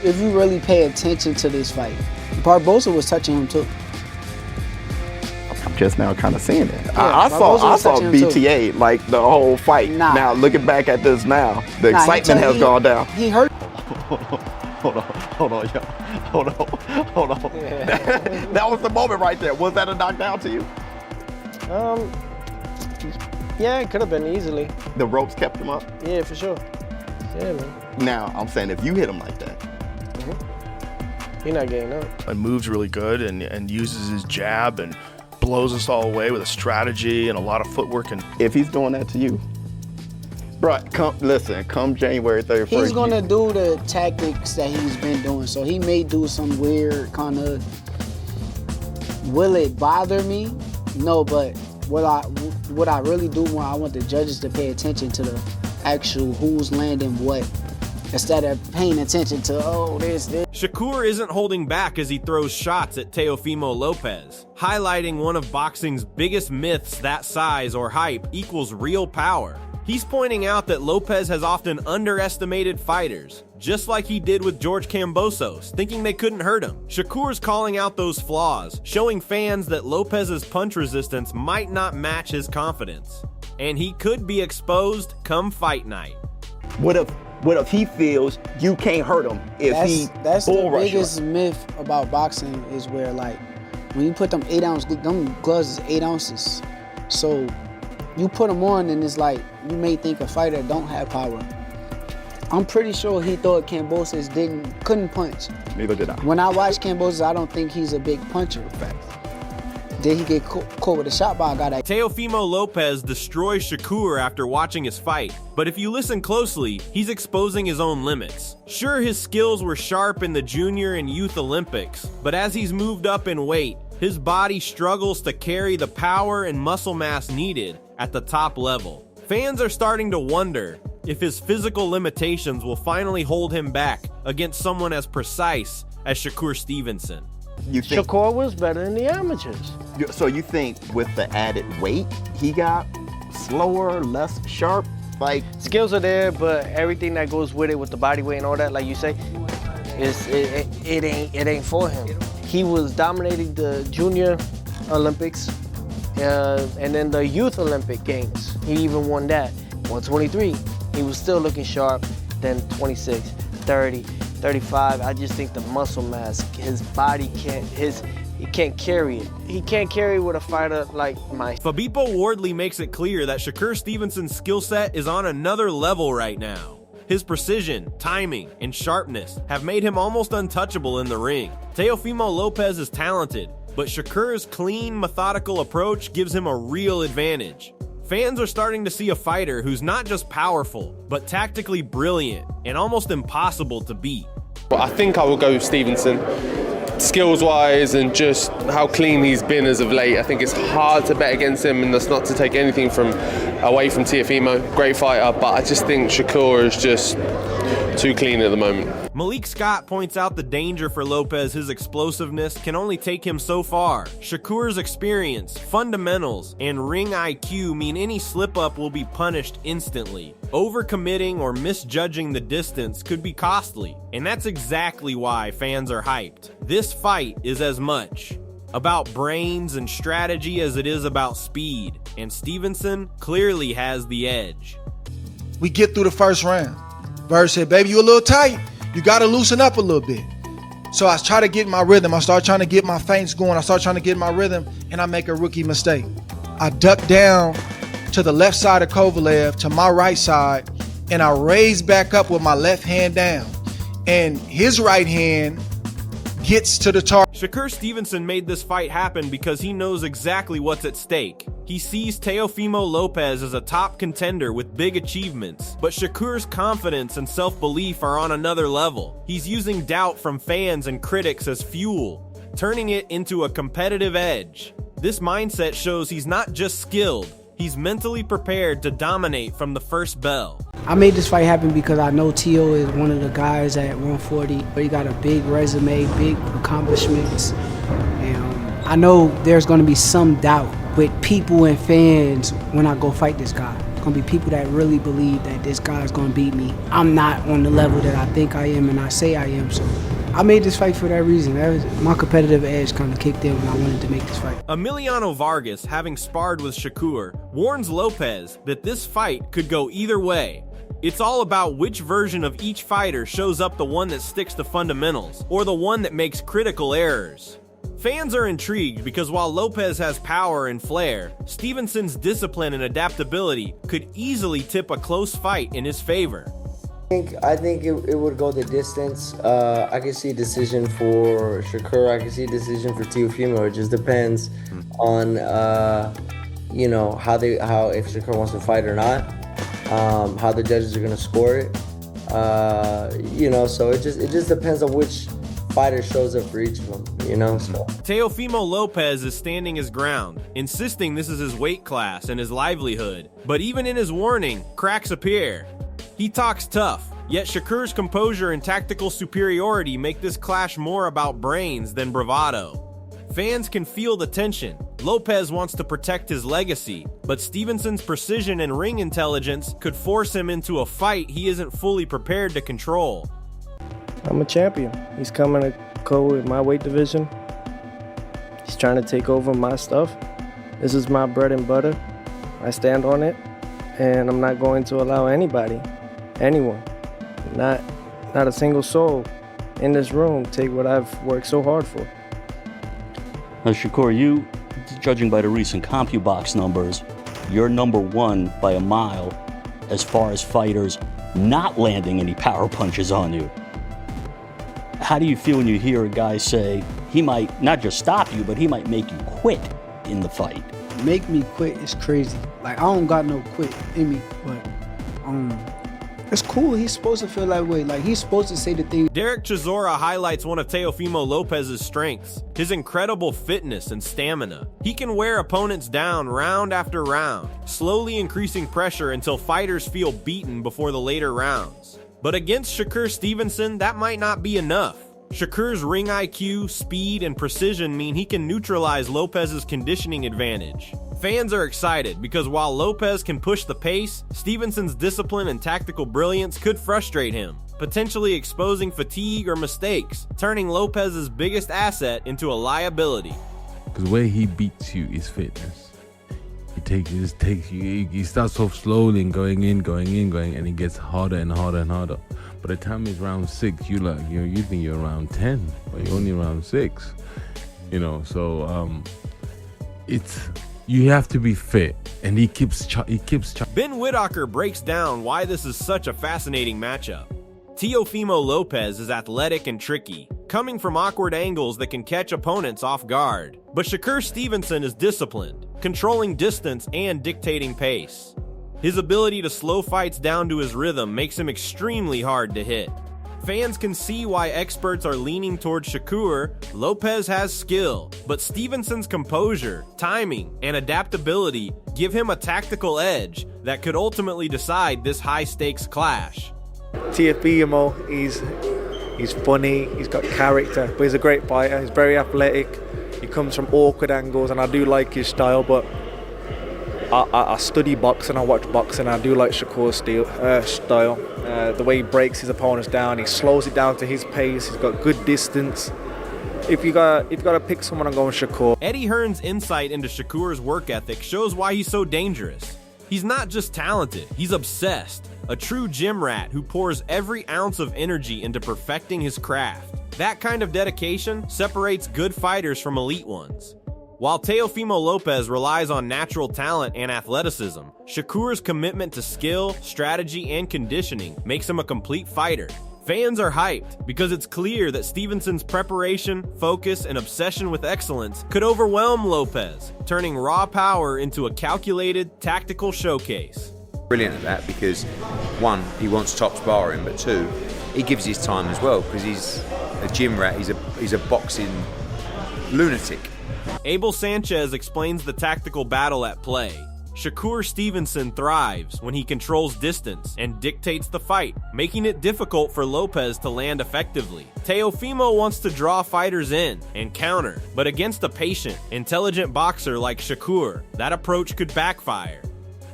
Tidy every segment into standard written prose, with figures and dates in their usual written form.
if you really pay attention to this fight, Barboza was touching him too. I'm just now kind of seeing it. Yeah, I saw BTA like the whole fight. Nah. Now looking back at this now, the excitement has gone down. He hurt. Hold on, y'all. Hold on. Yeah. That was the moment right there. Was that a knockdown to you? Yeah, it could have been easily. The ropes kept him up? Yeah, for sure. Yeah, man. Now, I'm saying if you hit him like that. You're not getting up. And moves really good and uses his jab and blows us all away with a strategy and a lot of footwork. And if he's doing that to you, bro, come January 31st. He's going to do the tactics that he's been doing. So he may do some weird kind of, will it bother me? No, but what I really do want, I want the judges to pay attention to the actual who's landing what, instead of paying attention to, oh, this. Shakur isn't holding back as he throws shots at Teofimo Lopez, highlighting one of boxing's biggest myths that size or hype equals real power. He's pointing out that Lopez has often underestimated fighters, just like he did with George Kambosos, thinking they couldn't hurt him. Shakur's calling out those flaws, showing fans that Lopez's punch resistance might not match his confidence. And he could be exposed come fight night. What if he feels you can't hurt him That's the biggest myth about boxing is where, like, when you put them 8-ounce, them gloves is 8 ounces. So you put them on and it's like, you may think a fighter don't have power. I'm pretty sure he thought Kambosos couldn't punch. Neither did I. When I watch Kambosos, I don't think he's a big puncher. Facts. Did he get caught with a shot by a guy that... Teofimo Lopez destroys Shakur after watching his fight, but if you listen closely, he's exposing his own limits. Sure, his skills were sharp in the junior and youth Olympics, but as he's moved up in weight, his body struggles to carry the power and muscle mass needed at the top level. Fans are starting to wonder if his physical limitations will finally hold him back against someone as precise as Shakur Stevenson. You think, Shakur was better than the amateurs. so you think with the added weight, he got slower, less sharp? Like, skills are there, but everything that goes with it, with the body weight and all that, like you say, it ain't for him. He was dominating the junior Olympics and then the youth Olympic games. He even won that. 123, he was still looking sharp. Then 26, 30, 35. I just think the muscle mass, his body he can't carry it. He can't carry with a fighter like Mike. Fabipo Wardley makes it clear that Shakur Stevenson's skill set is on another level right now. His precision, timing, and sharpness have made him almost untouchable in the ring. Teofimo Lopez is talented, but Shakur's clean, methodical approach gives him a real advantage. Fans are starting to see a fighter who's not just powerful, but tactically brilliant and almost impossible to beat. I think I will go with Stevenson. Skills-wise and just how clean he's been as of late, I think it's hard to bet against him, and that's not to take anything away from Teofimo. Great fighter, but I just think Shakur is just too clean at the moment. Malik Scott points out the danger for Lopez. His explosiveness can only take him so far. Shakur's experience, fundamentals, and ring IQ mean any slip-up will be punished instantly. Overcommitting or misjudging the distance could be costly, and that's exactly why fans are hyped. This fight is as much about brains and strategy as it is about speed, and Stevenson clearly has the edge. We get through the first round. Bird said, baby, you a little tight. You got to loosen up a little bit. So I try to get my rhythm. I start trying to get my feints going. I start trying to get my rhythm, and I make a rookie mistake. I duck down to the left side of Kovalev, to my right side, and I raise back up with my left hand down. And his right hand gets to the target. Shakur Stevenson made this fight happen because he knows exactly what's at stake. He sees Teofimo Lopez as a top contender with big achievements, but Shakur's confidence and self-belief are on another level. He's using doubt from fans and critics as fuel, turning it into a competitive edge. This mindset shows he's not just skilled, he's mentally prepared to dominate from the first bell. I made this fight happen because I know Teo is one of the guys at 140, but he got a big resume, big accomplishments. And I know there's going to be some doubt with people and fans when I go fight this guy. gonna be people that really believe that this guy's gonna beat me. I'm not on the level that I think I am and I say I am, so I made this fight for that reason. That was my competitive edge kind of kicked in when I wanted to make this fight. Emiliano Vargas, having sparred with Shakur, warns Lopez that this fight could go either way. It's all about which version of each fighter shows up, the one that sticks to fundamentals or the one that makes critical errors. Fans are intrigued because while Lopez has power and flair, Stevenson's discipline and adaptability could easily tip a close fight in his favor. I think it would go the distance. I can see a decision for Shakur. I can see a decision for Teofimo. It just depends on you know, how if Shakur wants to fight or not, how the judges are gonna score it. You know, so it just depends on which fighter shows up for each of them, you know. So Teofimo Lopez is standing his ground, insisting this is his weight class and his livelihood. But even in his warning, cracks appear. He talks tough, yet Shakur's composure and tactical superiority make this clash more about brains than bravado. Fans can feel the tension. Lopez wants to protect his legacy, but Stevenson's precision and ring intelligence could force him into a fight he isn't fully prepared to control. I'm a champion. He's coming to go in my weight division. He's trying to take over my stuff. This is my bread and butter. I stand on it, and I'm not going to allow anyone, not a single soul in this room take what I've worked so hard for. Now, Shakur, you, judging by the recent CompuBox numbers, you're number one by a mile as far as fighters not landing any power punches on you. How do you feel when you hear a guy say he might not just stop you, but he might make you quit in the fight? Make me quit is crazy. Like, I don't got no quit in me, but it's cool. He's supposed to feel that way. Like, he's supposed to say the thing. Derek Chisora highlights one of Teofimo Lopez's strengths, his incredible fitness and stamina. He can wear opponents down round after round, slowly increasing pressure until fighters feel beaten before the later rounds. But against Shakur Stevenson, that might not be enough. Shakur's ring IQ, speed, and precision mean he can neutralize Lopez's conditioning advantage. Fans are excited because while Lopez can push the pace, Stevenson's discipline and tactical brilliance could frustrate him, potentially exposing fatigue or mistakes, turning Lopez's biggest asset into a liability. Because the way he beats you is fitness. He starts off slowly and going in, and it gets harder and harder and harder. By the time it's round 6, you think you're around 10, but you're only around 6. You know, so you have to be fit, and he keeps. Ben Whitaker breaks down why this is such a fascinating matchup. Teofimo Lopez is athletic and tricky, coming from awkward angles that can catch opponents off guard. But Shakur Stevenson is disciplined, controlling distance and dictating pace. His ability to slow fights down to his rhythm makes him extremely hard to hit. Fans can see why experts are leaning towards Shakur. Lopez has skill, but Stevenson's composure, timing, and adaptability give him a tactical edge that could ultimately decide this high-stakes clash. Teofimo, he's funny, he's got character, but he's a great fighter. He's very athletic. He comes from awkward angles, and I do like his style, but I study boxing, I watch boxing, and I do like Shakur's style. The way he breaks his opponents down, he slows it down to his pace, he's got good distance. If you got to pick someone, I'm going Shakur. Eddie Hearn's insight into Shakur's work ethic shows why he's so dangerous. He's not just talented, he's obsessed. A true gym rat who pours every ounce of energy into perfecting his craft. That kind of dedication separates good fighters from elite ones. While Teofimo Lopez relies on natural talent and athleticism, Shakur's commitment to skill, strategy, and conditioning makes him a complete fighter. Fans are hyped because it's clear that Stevenson's preparation, focus, and obsession with excellence could overwhelm Lopez, turning raw power into a calculated, tactical showcase. Brilliant at that because, one, he wants top sparring, but two, he gives his time as well because he's a gym rat, he's a boxing lunatic. Abel Sanchez explains the tactical battle at play. Shakur Stevenson thrives when he controls distance and dictates the fight, making it difficult for Lopez to land effectively. Teofimo wants to draw fighters in and counter, but against a patient, intelligent boxer like Shakur, that approach could backfire.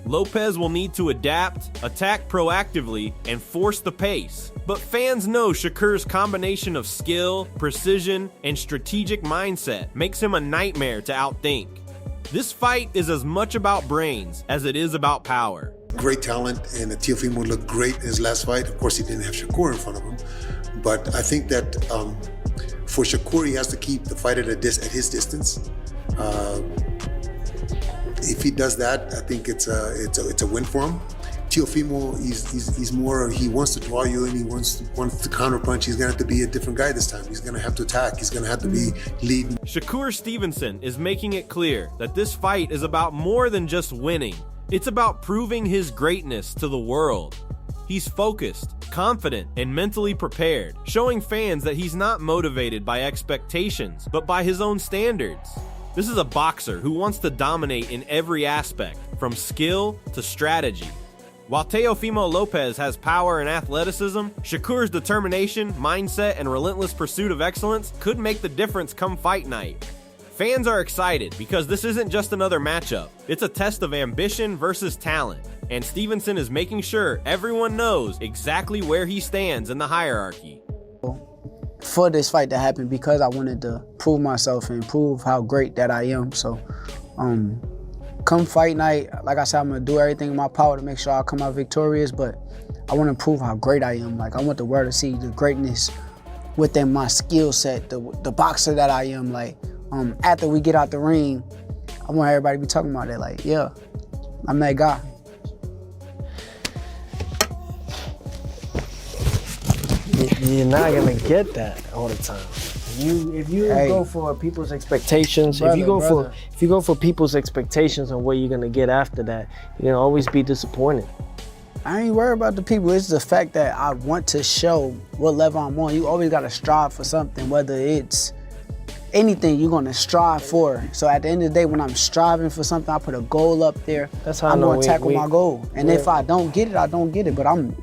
Lopez will need to adapt, attack proactively, and force the pace. But fans know Shakur's combination of skill, precision, and strategic mindset makes him a nightmare to outthink. This fight is as much about brains as it is about power. Great talent, and Teofimo looked great in his last fight. Of course, he didn't have Shakur in front of him. But I think that for Shakur, he has to keep the fight at his distance. If he does that, I think it's a win for him. Teofimo, he's more, he wants to draw you in, he wants to counter punch. He's gonna have to be a different guy this time. He's gonna have to attack. He's gonna have to be leading. Shakur Stevenson is making it clear that this fight is about more than just winning. It's about proving his greatness to the world. He's focused, confident, and mentally prepared, showing fans that he's not motivated by expectations, but by his own standards. This is a boxer who wants to dominate in every aspect, from skill to strategy. While Teofimo Lopez has power and athleticism, Shakur's determination, mindset, and relentless pursuit of excellence could make the difference come fight night. Fans are excited because this isn't just another matchup. It's a test of ambition versus talent, and Stevenson is making sure everyone knows exactly where he stands in the hierarchy. For this fight to happen, because I wanted to prove myself and prove how great that I am. So, come fight night, like I said, I'm gonna do everything in my power to make sure I come out victorious, but I wanna prove how great I am. Like, I want the world to see the greatness within my skill set, the boxer that I am. Like, after we get out the ring, I want everybody to be talking about it. Like, yeah, I'm that guy. You're not gonna get that all the time. If you go for people's expectations, if you go for people's expectations on what you're gonna get after that, you're gonna always be disappointed. I ain't worried about the people. It's the fact that I want to show what level I'm on. You always gotta strive for something, whether it's anything you're gonna strive for. So at the end of the day, when I'm striving for something, I put a goal up there. That's how I'm I know gonna tackle my goal. And if I don't get it, I don't get it. But I'm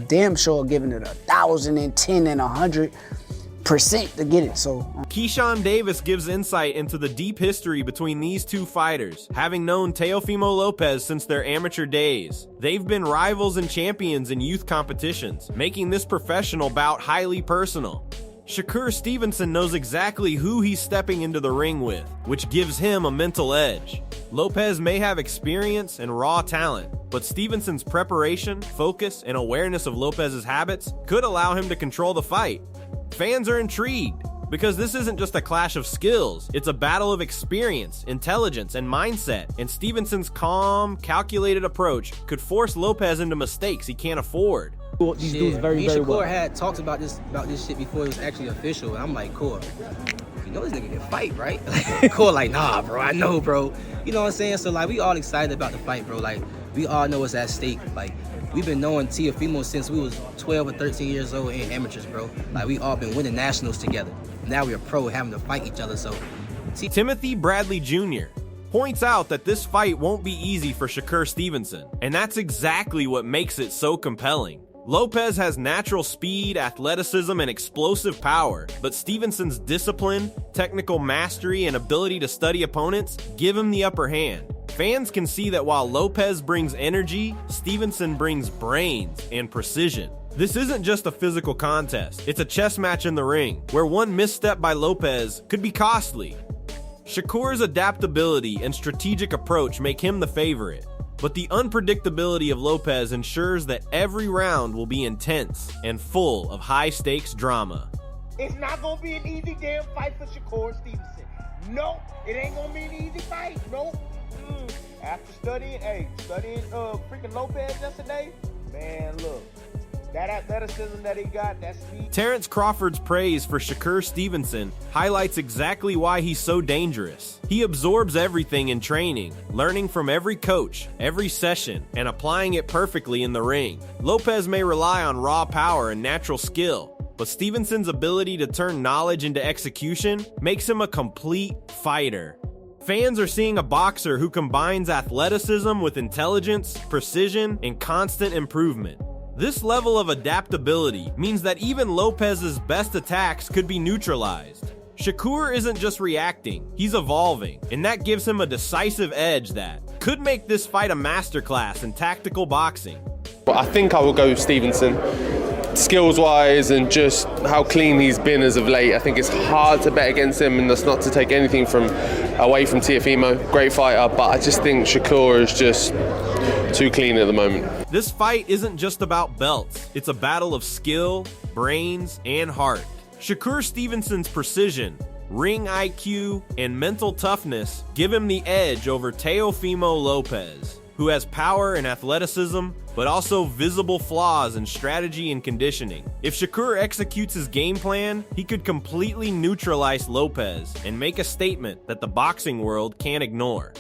damn sure giving it 1,010 and 100% to get it. So Keyshawn Davis gives insight into the deep history between these two fighters, having known Teofimo Lopez since their amateur days. They've been rivals and champions in youth competitions, making this professional bout highly personal. Shakur Stevenson knows exactly who he's stepping into the ring with, which gives him a mental edge. Lopez may have experience and raw talent, but Stevenson's preparation, focus, and awareness of Lopez's habits could allow him to control the fight. Fans are intrigued because this isn't just a clash of skills, it's a battle of experience, intelligence, and mindset, and Stevenson's calm, calculated approach could force Lopez into mistakes he can't afford. These dudes very well. Had talked about this shit before it was actually official, and I'm like, Core, you know this nigga can fight, right? Core like, nah, bro, I know, bro. You know what I'm saying? So like, we all excited about the fight, bro. Like, we all know what's at stake. Like, we've been knowing Teofimo since we was 12 or 13 years old in amateurs, bro. Like, we all been winning nationals together. Now we're pro having to fight each other. So Timothy Bradley Jr. points out that this fight won't be easy for Shakur Stevenson, and that's exactly what makes it so compelling. Lopez has natural speed, athleticism, and explosive power, but Stevenson's discipline, technical mastery, and ability to study opponents give him the upper hand. Fans can see that while Lopez brings energy, Stevenson brings brains and precision. This isn't just a physical contest, it's a chess match in the ring, where one misstep by Lopez could be costly. Shakur's adaptability and strategic approach make him the favorite, but the unpredictability of Lopez ensures that every round will be intense and full of high-stakes drama. It's not gonna be an easy damn fight for Shakur Stevenson. Nope, it ain't gonna be an easy fight. Nope. After studying freaking Lopez yesterday, man, look, that athleticism that he got, that speed. Terrence Crawford's praise for Shakur Stevenson highlights exactly why he's so dangerous. He absorbs everything in training, learning from every coach, every session, and applying it perfectly in the ring. Lopez may rely on raw power and natural skill, but Stevenson's ability to turn knowledge into execution makes him a complete fighter. Fans are seeing a boxer who combines athleticism with intelligence, precision, and constant improvement. This level of adaptability means that even Lopez's best attacks could be neutralized. Shakur isn't just reacting, he's evolving, and that gives him a decisive edge that could make this fight a masterclass in tactical boxing. But I think I will go with Stevenson. Skills-wise and just how clean he's been as of late, I think it's hard to bet against him, and that's not to take anything away from Teofimo. Great fighter, but I just think Shakur is just too clean at the moment. This fight isn't just about belts. It's a battle of skill, brains, and heart. Shakur Stevenson's precision, ring IQ, and mental toughness give him the edge over Teofimo Lopez, who has power and athleticism, but also visible flaws in strategy and conditioning. If Shakur executes his game plan, he could completely neutralize Lopez and make a statement that the boxing world can't ignore.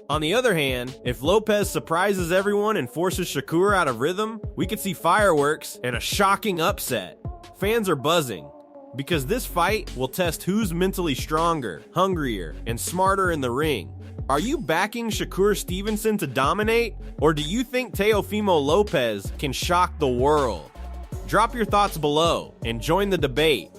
On the other hand, if Lopez surprises everyone and forces Shakur out of rhythm, we could see fireworks and a shocking upset. Fans are buzzing, because this fight will test who's mentally stronger, hungrier, and smarter in the ring. Are you backing Shakur Stevenson to dominate, or do you think Teofimo Lopez can shock the world? Drop your thoughts below and join the debate.